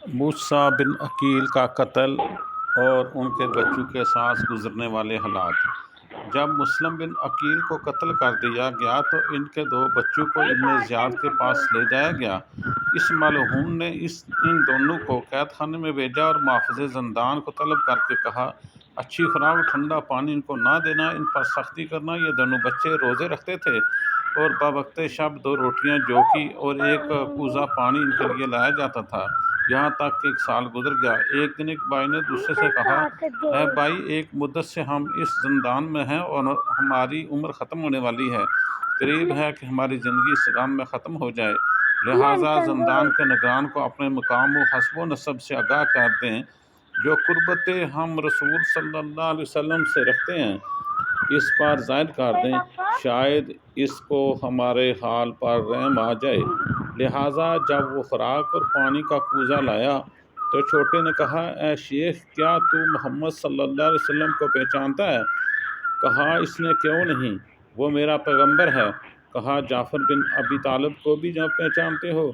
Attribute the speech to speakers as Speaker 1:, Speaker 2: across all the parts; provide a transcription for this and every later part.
Speaker 1: मूसा बिन अकील का कत्ल और उनके बच्चों के साथ गुजरने वाले हालात। जब मुस्लिम बिन अकील को कत्ल कर दिया गया तो इनके दो बच्चों को इब्न ज़ियाद के पास ले जाया गया। इस मलहून ने इन दोनों को कैद खाने में भेजा और मुआफ़ज़े ज़िंदान को तलब करके कहा, अच्छी खुराक ठंडा पानी इनको ना देना, इन पर सख्ती करना। ये दोनों बच्चे रोज़े रखते थे और बवक्त शब दो रोटियां जोखी और एक कूज़ा पानी इनके लिए लाया जाता था। यहाँ तक कि एक साल गुजर गया। एक दिन एक भाई ने दूसरे से कहा, है भाई, एक मुद्दत से हम इस ज़िंदान में हैं और हमारी उम्र ख़त्म होने वाली है। करीब है कि हमारी ज़िंदगी इस गम में ख़त्म हो जाए। लिहाजा ज़िंदान के निगरान को अपने मकाम व हस्ब नसब से आगाह कर दें, जो कुर्बत हम रसूल सल्लल्लाहु अलैहि वसल्लम से रखते हैं, इस पर ज़ाहिर कर दें, शायद इसको हमारे हाल पर रहम आ जाए। लिहाजा जब वो खुराक और पानी का कूज़ा लाया तो छोटे ने कहा, ए शेख, क्या तू मोहम्मद सल्लल्लाहु अलैहि वसल्लम को पहचानता है? कहा, इसने क्यों नहीं, वो मेरा पैगंबर है। कहा, जाफ़र बिन अबी तालिब को भी जब पहचानते हो?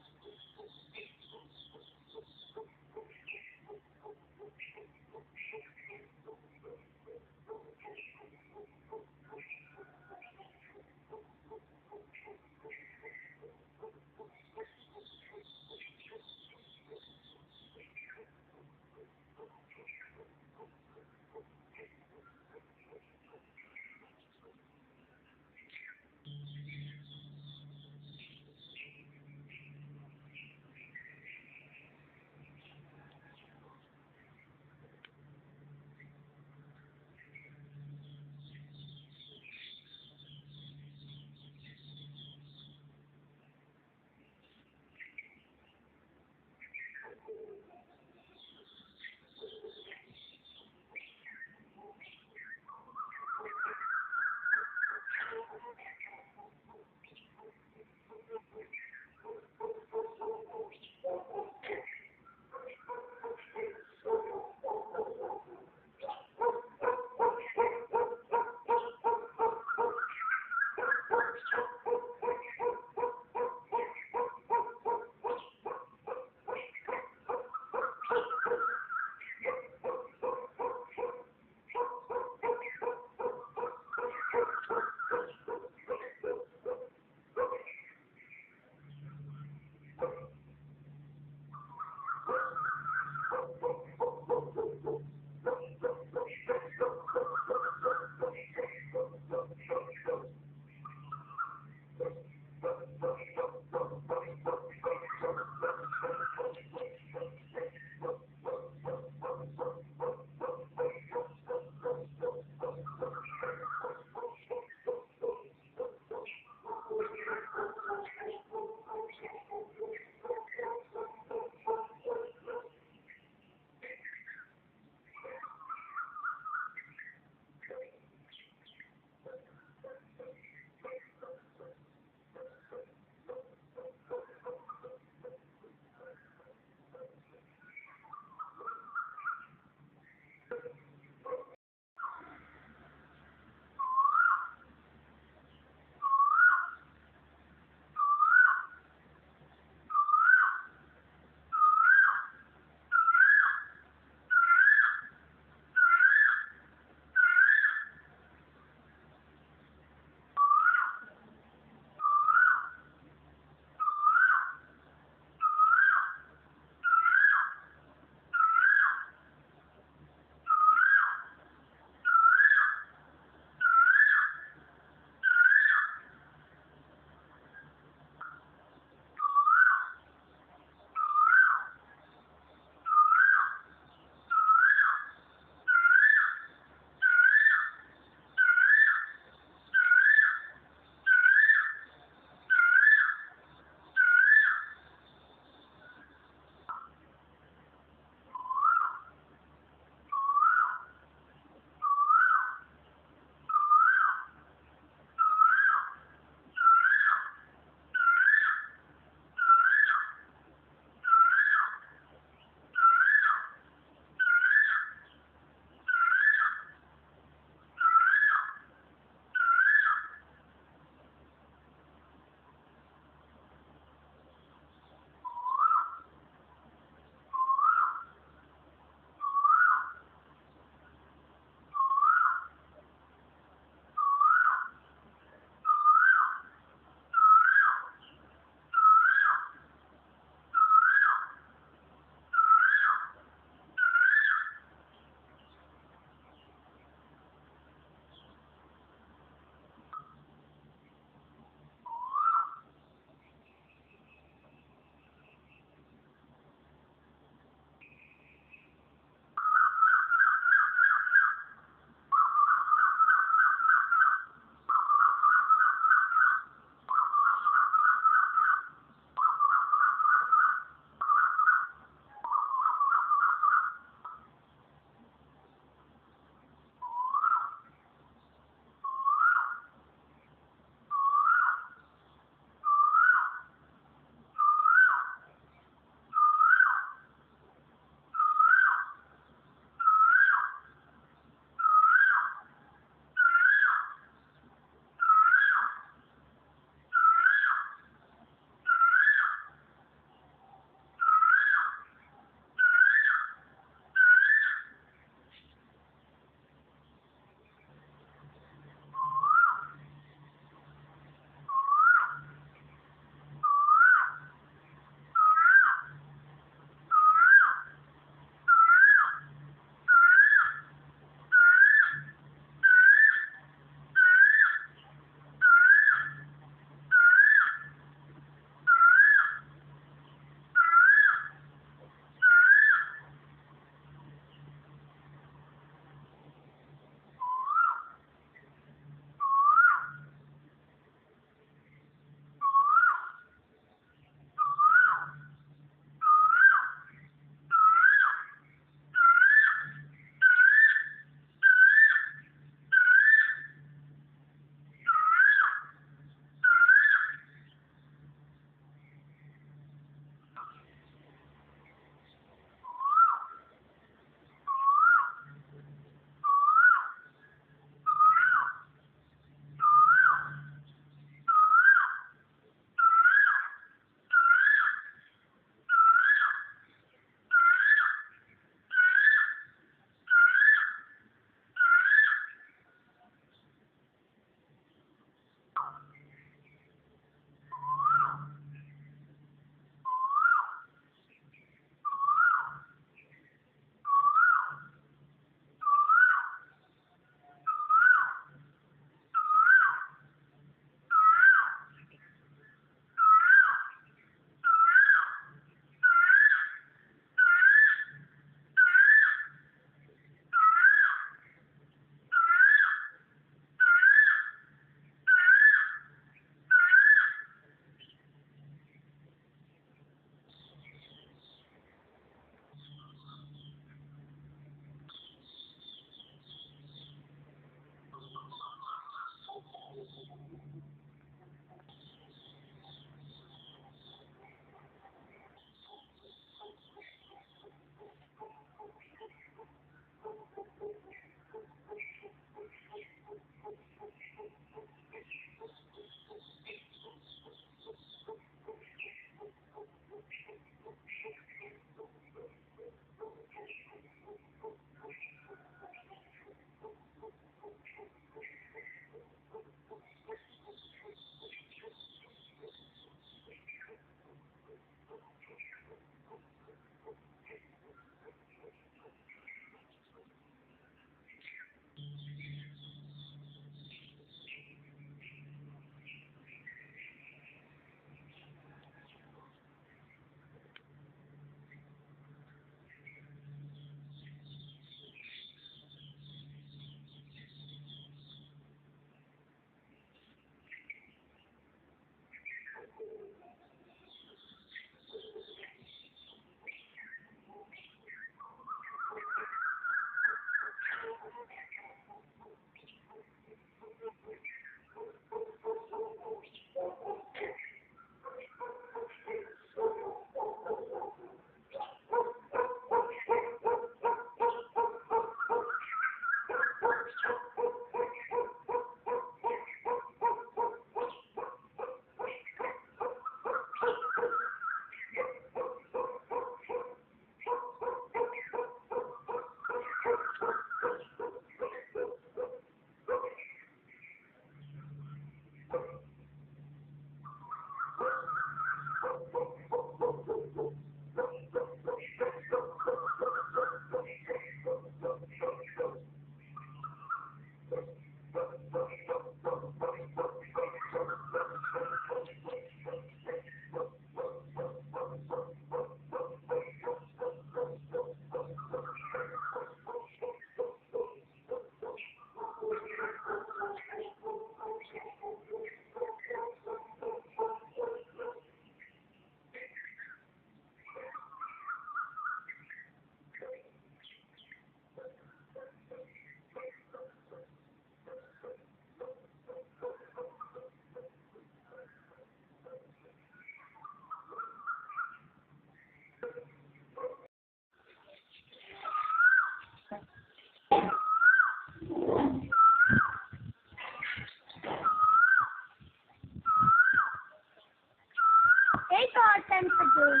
Speaker 2: time to do.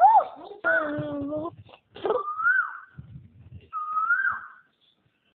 Speaker 2: Oh!